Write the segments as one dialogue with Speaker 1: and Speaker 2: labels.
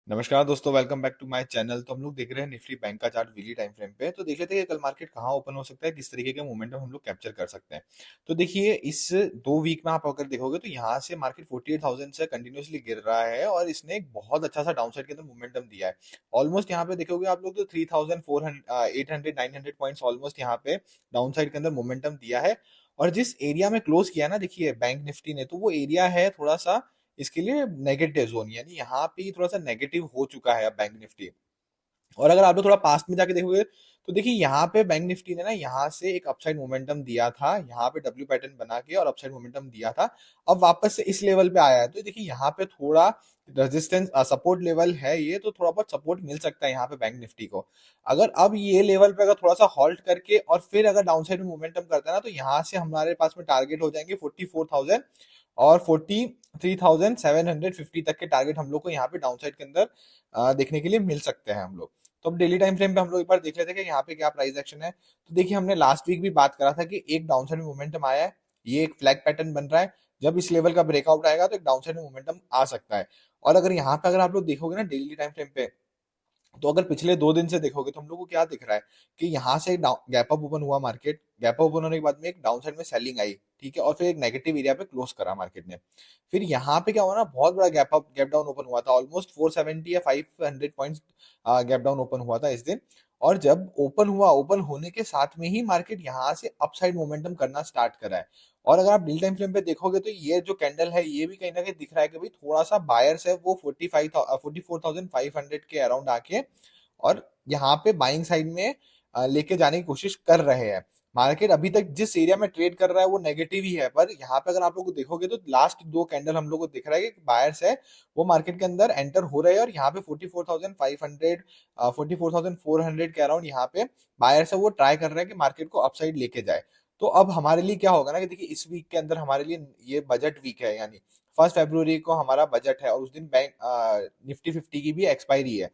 Speaker 1: नमस्कार दोस्तों, welcome back to my channel. तो हम लोग देख रहे हैं निफ्टी बैंक का चार्ट वीकली टाइम फ्रेम पे। तो देख लेते हैं कि कल मार्केट कहाँ ओपन हो सकता है, किस तरीके के मोमेंटम हम लोग कैप्चर कर सकते हैं। तो देखिए, इस 2 वीक में आप अगर देखोगे तो यहाँ से मार्केट 48,000 से कंटिन्यूअसली गिर रहा है और इसने एक बहुत अच्छा सा डाउन साइड के अंदर मोमेंटम दिया है। ऑलमोस्ट यहाँ पे देखोगे आप लोग तो 3,400 800 900 पॉइंट्स ऑलमोस्ट यहाँ पे डाउन साइड के अंदर मोमेंटम दिया है। और जिस एरिया में क्लोज किया ना, देखिए बैंक निफ्टी ने, तो वो एरिया है थोड़ा सा इसके लिए नेगेटिव जोन, यानी यहाँ पे ही थोड़ा सा नेगेटिव हो चुका है अब बैंक निफ्टी। और अगर आप लोग थोड़ा पास्ट में जाके देखोगे तो देखिए यहाँ पे बैंक निफ्टी ने ना यहाँ से एक अपसाइड मोमेंटम दिया था, यहाँ पे डब्ल्यू पैटर्न बना के और अपसाइड मोमेंटम दिया था। अब वापस से इस लेवल पे आया है, तो देखिए यहाँ पे थोड़ा रेजिस्टेंस सपोर्ट लेवल है, ये तो थोड़ा बहुत सपोर्ट मिल सकता है यहाँ पे बैंक निफ्टी को। अगर अब ये लेवल पे अगर थोड़ा सा हॉल्ट करके और फिर अगर डाउन साइड में मोमेंटम करता है ना, तो यहाँ से हमारे पास में टारगेट हो जाएंगे 44,000 और 43,750 तक के टारगेट हम लोग को यहाँ पे डाउन साइड के अंदर देखने के लिए मिल सकते हैं हम लोग। तो अब डेली टाइम फ्रेम पे हम लोग एक बार देख लेते हैं कि यहाँ पे क्या प्राइस एक्शन है। तो देखिए, हमने लास्ट वीक भी बात करा था कि एक डाउन साइड में मोमेंटम आया है, ये एक फ्लैग पैटर्न बन रहा है। जब इस लेवल का ब्रेकआउट आएगा तो एक डाउन साइड में मोमेंटम आ सकता है। और अगर यहाँ पे अगर आप लोग देखोगे ना डेली टाइम फ्रेम पे, तो अगर पिछले 2 दिन से देखोगे तो हम लोग को क्या दिख रहा है कि यहाँ से गैप अप ओपन हुआ मार्केट, गैप अप ओपन होने के बाद में एक डाउन साइड में सेलिंग आई, ठीक है, और फिर एक नेगेटिव एरिया पे क्लोज करा मार्केट ने। फिर यहाँ पे क्या हुआ ना, बहुत बड़ा gap up gap down open हुआ था, ऑलमोस्ट 470 या 500 पॉइंट्स गैप डाउन ओपन हुआ था इस दिन। और जब ओपन हुआ, ओपन होने के साथ में ही मार्केट यहाँ से अपसाइड मोमेंटम करना स्टार्ट करा है। और अगर आप डील टाइम फ्रेम पे देखोगे तो ये जो कैंडल है, ये भी कहीं ना कहीं दिख रहा है कि भाई थोड़ा सा बायर्स है वो 44,500 के अराउंड आके और यहाँ पे बाइंग साइड में लेके जाने की कोशिश कर रहे हैं। मार्केट अभी तक जिस एरिया में ट्रेड कर रहा है वो नेगेटिव ही है, पर यहाँ पे अगर आप लोग को देखोगे तो लास्ट 2 कैंडल हम लोग को दिख रहा है कि बायर्स है वो मार्केट के अंदर एंटर हो रहे हैं और यहाँ पे 44,500 44,400 के अराउंड यहाँ पे बायर्स है वो ट्राई कर रहे हैं कि मार्केट को अपसाइड लेके जाए। तो अब हमारे लिए क्या होगा ना कि देखिए, इस वीक के अंदर हमारे लिए ये बजट वीक है, यानी 1 फरवरी को हमारा बजट है और उस दिन बैंक निफ्टी 50 की भी एक्सपायरी है।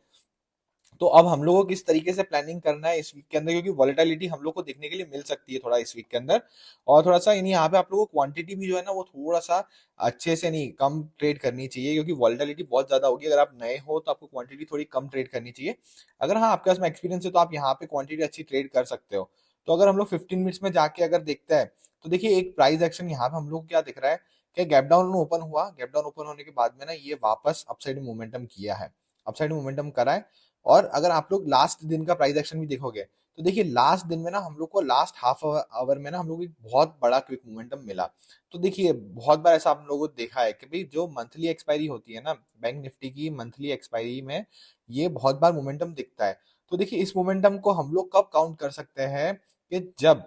Speaker 1: तो अब हम लोगों को किस तरीके से प्लानिंग करना है इस वीक के अंदर, क्योंकि वॉलेटिलिटी हम लोग को देखने के लिए मिल सकती है थोड़ा इस वीक के अंदर। और थोड़ा सा यानी यहाँ पे आप लोगों को क्वांटिटी भी जो है ना वो थोड़ा सा अच्छे से नहीं, कम ट्रेड करनी चाहिए, क्योंकि वॉलेटिलिटी बहुत ज्यादा होगी। अगर आप नए हो तो आपको क्वांटिटी थोड़ी कम ट्रेड करनी चाहिए। अगर हाँ आपके पास में एक्सपीरियंस है तो आप यहाँ पे क्वांटिटी अच्छी ट्रेड कर सकते हो। तो अगर हम लोग 15 मिनट्स में जाके अगर देखते हैं तो देखिए, एक प्राइस एक्शन यहाँ पे हम लोग को क्या दिख रहा है कि गैप डाउन ओपन हुआ, गैप डाउन ओपन होने के बाद में ना ये वापस अपसाइड मोमेंटम किया है, अपसाइड मोमेंटम करा है। और अगर आप लोग लास्ट दिन का प्राइस एक्शन भी देखोगे तो देखिए, लास्ट दिन में ना हम लोग को लास्ट हाफ आवर में ना हम लोग को एक बहुत बड़ा क्विक मोमेंटम मिला। तो देखिए, बहुत बार ऐसा आप लोगों को देखा है कि भाई जो मंथली एक्सपायरी होती है ना बैंक निफ्टी की, मंथली एक्सपायरी में ये बहुत बार मोमेंटम दिखता है। तो देखिए, इस मोमेंटम को हम लोग कब काउंट कर सकते हैं कि जब,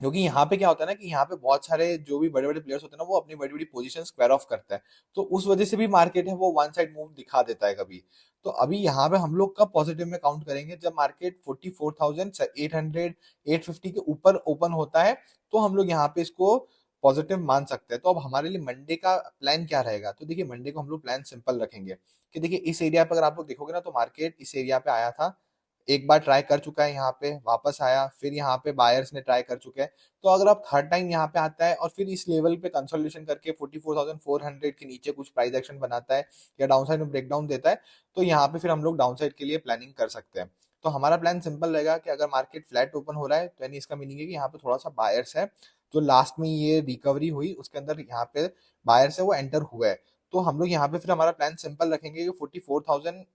Speaker 1: क्योंकि यहाँ पे क्या होता है ना कि यहाँ पे बहुत सारे जो भी बड़े बड़े प्लेयर्स होते हैं ना वो अपनी बड़ी बड़ी पोजीशन स्क्वायर ऑफ करता है। तो उस वजह से भी मार्केट है वो वन साइड मूव दिखा देता है कभी। तो अभी यहाँ पे हम लोग कब पॉजिटिव में काउंट करेंगे, जब मार्केट 44,800 850 के ऊपर ओपन होता है, तो हम लोग यहाँ पे इसको पॉजिटिव मान सकते हैं। तो अब हमारे लिए मंडे का प्लान क्या रहेगा, तो देखिए मंडे को हम लोग प्लान सिंपल रखेंगे कि देखिए, इस एरिया पे अगर आप लोग देखोगे ना तो मार्केट इस एरिया पे आया था, एक बार ट्राई कर चुका है, यहाँ पे वापस आया, फिर यहाँ पे बायर्स ने ट्राई कर चुके हैं। तो अगर आप थर्ड टाइम यहाँ पे आता है और फिर इस लेवल पे कंसोलिडेशन करके 44,400 के नीचे कुछ प्राइस एक्शन बनाता है या डाउन साइड में ब्रेकडाउन देता है, तो यहाँ पे फिर हम लोग डाउन साइड के लिए प्लानिंग कर सकते हैं। तो हमारा प्लान सिंपल रहेगा कि अगर मार्केट फ्लैट ओपन हो रहा है तो यानी इसका मीनिंग है कि यहाँ पे थोड़ा सा बायर्स है, जो लास्ट में ये रिकवरी हुई उसके अंदर यहाँ पे बायर्स है वो एंटर हुआ है। तो हम लोग यहाँ पे फिर हमारा प्लान सिंपल रखेंगे कि 45,150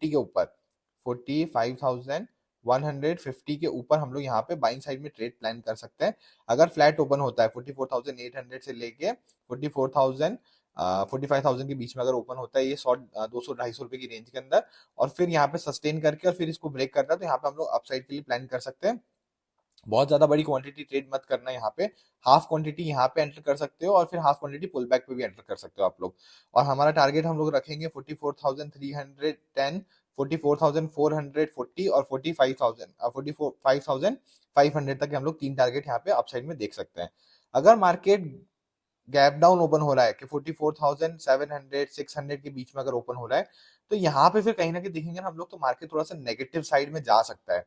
Speaker 1: के ऊपर, 45,150 के ऊपर हम लोग यहाँ पे बाइंग साइड में ट्रेड प्लान कर सकते हैं। अगर फ्लैट ओपन होता है 44,800 से लेके 44,000 45,000 के बीच में अगर ओपन होता है ये 100 200 250 रुपए की रेंज के अंदर, और फिर यहाँ पे सस्टेन करके और फिर इसको ब्रेक करता है, तो यहाँ पे हम लोग अपसाइड के लिए प्लान कर सकते हैं। बहुत ज्यादा बड़ी क्वांटिटी ट्रेड मत करना यहाँ पे, हाफ क्वांटिटी यहाँ पे एंटर कर सकते हो और फिर हाफ क्वांटिटी पुल बैक पे भी एंटर कर सकते हो आप लोग। और हमारा टारगेट हम लोग रखेंगे 44,310 44,440 और 45,500 तक के हम लोग 3 टारगेट यहाँ पे अपसाइड में देख सकते हैं। अगर मार्केट गैप डाउन ओपन हो रहा है कि 44,700 600 के बीच में अगर ओपन हो रहा है, तो यहाँ पे फिर कहीं ना कहीं देखेंगे ना हम लोग तो मार्केट थोड़ा सा नेगेटिव साइड में जा सकता है।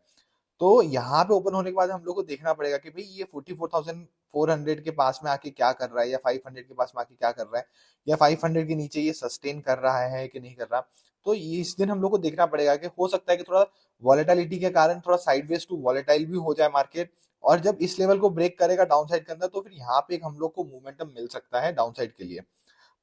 Speaker 1: तो यहाँ पे ओपन होने के बाद हम लोग को देखना पड़ेगा कि भाई ये 44,400 के पास में आके क्या कर रहा है, या 500 के पास में आके क्या कर रहा है, या 500 के नीचे ये सस्टेन कर रहा है कि नहीं कर रहा। तो ये इस दिन हम लोग को देखना पड़ेगा कि हो सकता है कि थोड़ा वॉलेटिलिटी के कारण थोड़ा साइडवेज टू वॉलेटाइल भी हो जाए मार्केट, और जब इस लेवल को ब्रेक करेगा डाउन साइड के अंदर, तो फिर यहाँ पे एक हम लोग को मोमेंटम मिल सकता है डाउन साइड के लिए।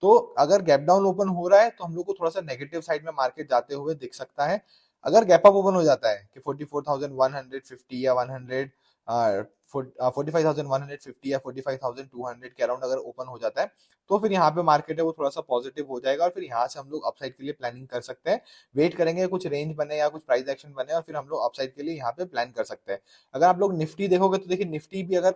Speaker 1: तो अगर गैप डाउन ओपन हो रहा है तो हम लोग को थोड़ा सा नेगेटिव साइड में मार्केट जाते हुए दिख सकता है। अगर गैप अप ओपन हो जाता है कि 44,150 या 100, 45,150 या 45,200 के अराउंड अगर ओपन हो जाता है, तो फिर यहाँ पे मार्केट है वो थोड़ा सा पॉजिटिव हो जाएगा, और फिर यहाँ से हम लोग अपसाइड के लिए प्लानिंग कर सकते हैं। वेट करेंगे कुछ रेंज बने या कुछ प्राइस एक्शन बने, और फिर हम लोग अपसाइड के लिए यहाँ पे प्लान कर सकते हैं। अगर आप लोग निफ्टी देखोगे तो देखिए निफ्टी भी अगर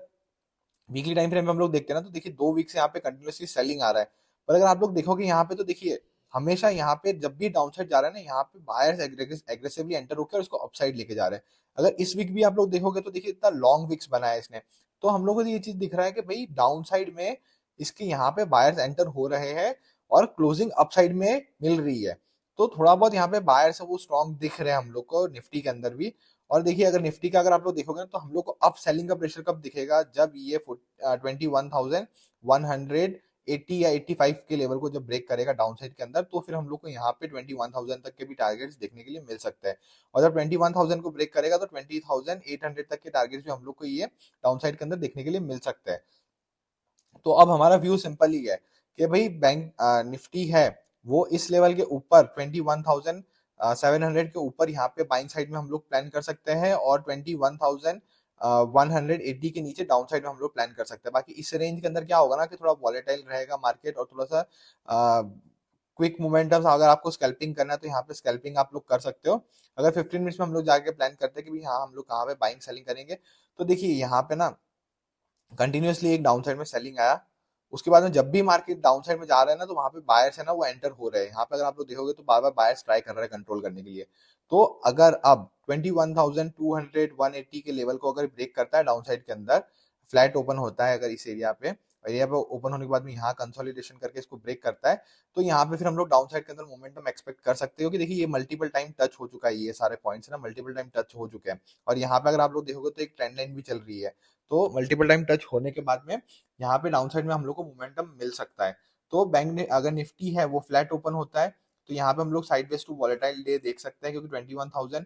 Speaker 1: वीकली टाइम फ्रेम में हम लोग देखते हैं ना, तो देखिए 2 वीक से यहाँ पे कंटिन्यूसली सेलिंग आ रहा है। पर अगर आप लोग देखोगे यहाँ पे, तो देखिए हमेशा यहाँ पे जब भी डाउन साइड जा रहा है ना, यहाँ पे बायर्स एग्रेसिवली एंटर होकर उसको अपसाइड लेके जा रहे हैं। अगर इस वीक भी आप लोग देखोगे तो देखिए इतना लॉन्ग विक्स बनाया है इसने। तो हम लोग को ये चीज दिख रहा है कि भाई डाउन साइड में इसके यहाँ पे बायर्स एंटर हो रहे हैं, और क्लोजिंग अपसाइड में मिल रही है। तो थोड़ा बहुत यहाँ पे बायर्स है वो स्ट्रॉन्ग दिख रहे हैं हम लोग को निफ्टी के अंदर भी। और देखिए अगर निफ्टी का अगर आप लोग देखोगे ना, तो हम लोग को अप सेलिंग का प्रेशर कब दिखेगा, जब ये 21,180 या 85 के लेवल को जब ब्रेक करेगा डाउन साइड के अंदर, तो फिर हम लोग को यहाँ पे 21,000 तक के भी टारगेट्स देखने के लिए मिल सकते हैं। और जब 21,000 को ब्रेक करेगा तो 20,800 तक के टारगेट्स भी हम लोग को ये डाउन साइड के अंदर देखने के लिए मिल सकते हैं। तो अब हमारा व्यू सिंपल ही है कि भाई बैंक निफ्टी है वो इस लेवल के ऊपर 21,700 के ऊपर यहाँ पे बाइंग साइड में हम लोग प्लान कर सकते हैं, और 21,180 के नीचे डाउन साइड में हम लोग प्लान कर सकते हैं। बाकी इस रेंज के अंदर क्या होगा ना कि थोड़ा वॉलेटाइल रहेगा मार्केट, और थोड़ा सा क्विक मोमेंटम, अगर आपको स्कैल्पिंग करना है तो यहाँ पे स्कैल्पिंग आप लोग कर सकते हो। अगर 15 मिनट्स में हम लोग जाके प्लान करते हैं कि भाई हाँ हम लोग कहाँ पे बाइंग सेलिंग करेंगे, तो देखिए यहाँ पे ना कंटिन्यूअसली एक डाउन साइड में सेलिंग आया। उसके बाद में जब भी मार्केट डाउन साइड में जा रहा है ना, तो वहां पे बायर्स है ना वो एंटर हो रहे हैं। यहाँ पे अगर आप लोग देखोगे तो बार बार बायर्स ट्राई कर रहे हैं कंट्रोल करने के लिए। तो अगर अब 21,200 180 के लेवल को अगर ब्रेक करता है डाउन साइड के अंदर, फ्लैट ओपन होता है अगर इस एरिया पे ओपन होने के बाद में यहाँ कंसोलिडेशन करके इसको ब्रेक करता है, तो यहाँ पे फिर हम लोग डाउन साइड के अंदर मोमेंटम एक्सपेक्ट कर सकते हो कि देखिए ये मल्टीपल टाइम टच हो चुका है, ये सारे पॉइंट्स ना मल्टीपल टाइम टच हो चुके हैं। और यहाँ पे अगर आप लोग देखोगे तो एक ट्रेंड लाइन भी चल रही है। तो मल्टीपल टाइम टच होने के बाद में यहाँ पे डाउन साइड में हम लोग को मोमेंटम मिल सकता है। तो बैंक ने अगर निफ्टी है वो फ्लैट ओपन होता है, तो यहाँ पे हम लोग साइडवेज टू वॉलेटाइल डे देख सकते हैं, क्योंकि 21,400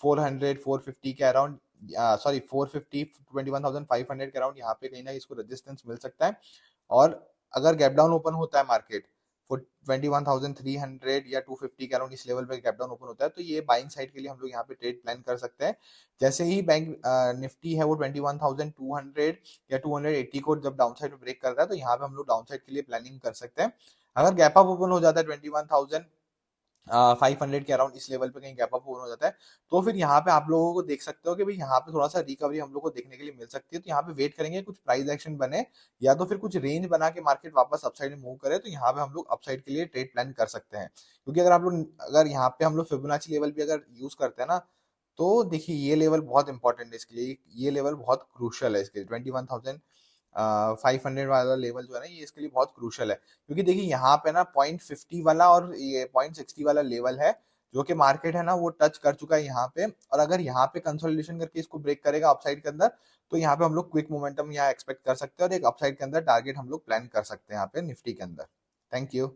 Speaker 1: 450 के अराउंड, सॉरी 450 21,500 के अराउंड यहाँ पे कहीं ना इसको रेजिस्टेंस मिल सकता है। और अगर गैप डाउन ओपन होता है मार्केट 21,300 या 250 के अराउंड इस लेवल पे गैप डाउन ओपन होता है, तो ये बाइंग साइड के लिए हम लोग यहाँ पे ट्रेड प्लान कर सकते हैं। जैसे ही बैंक निफ्टी है वो 21,200 या 280 को जब डाउन साइड पे ब्रेक करता है, तो यहाँ पे हम लोग डाउन साइड के लिए प्लानिंग कर सकते हैं। अगर गैप अप ओपन हो जाता है 21,500 के अराउंड इस लेवल पे कहीं गैप अप ओपन हो जाता है, तो फिर यहाँ पे आप लोगों को देख सकते हो कि भाई यहाँ पे थोड़ा सा रिकवरी हम लोग को देखने के लिए मिल सकती है। तो यहाँ पे वेट करेंगे कुछ प्राइस एक्शन बने, या तो फिर कुछ रेंज बना के मार्केट वापस अपसाइड में मूव करे, तो यहाँ पे हम लोग अपसाइड के लिए ट्रेड प्लान कर सकते हैं। क्योंकि अगर यहाँ पे हम लोग फिबोनाची लेवल भी अगर यूज करते हैं ना, तो देखिए ये लेवल बहुत इंपॉर्टेंट है इसके लिए, ये लेवल बहुत क्रूशल है इसके लिए। 21,500 वाला लेवल जो है ना, ये इसके लिए बहुत क्रूशल है। क्योंकि देखिए यहाँ पे ना 0.50 वाला और ये 0.60 वाला लेवल है, जो कि मार्केट है ना वो टच कर चुका है यहाँ पे। और अगर यहाँ पे कंसोलिडेशन करके इसको ब्रेक करेगा अपसाइड के अंदर, तो यहाँ पे हम लोग क्विक मोमेंटम यहाँ एक्सपेक्ट कर सकते हैं, और एक अपसाइड के अंदर टारगेट हम लोग प्लान कर सकते हैं यहाँ पे निफ्टी के अंदर। Thank you.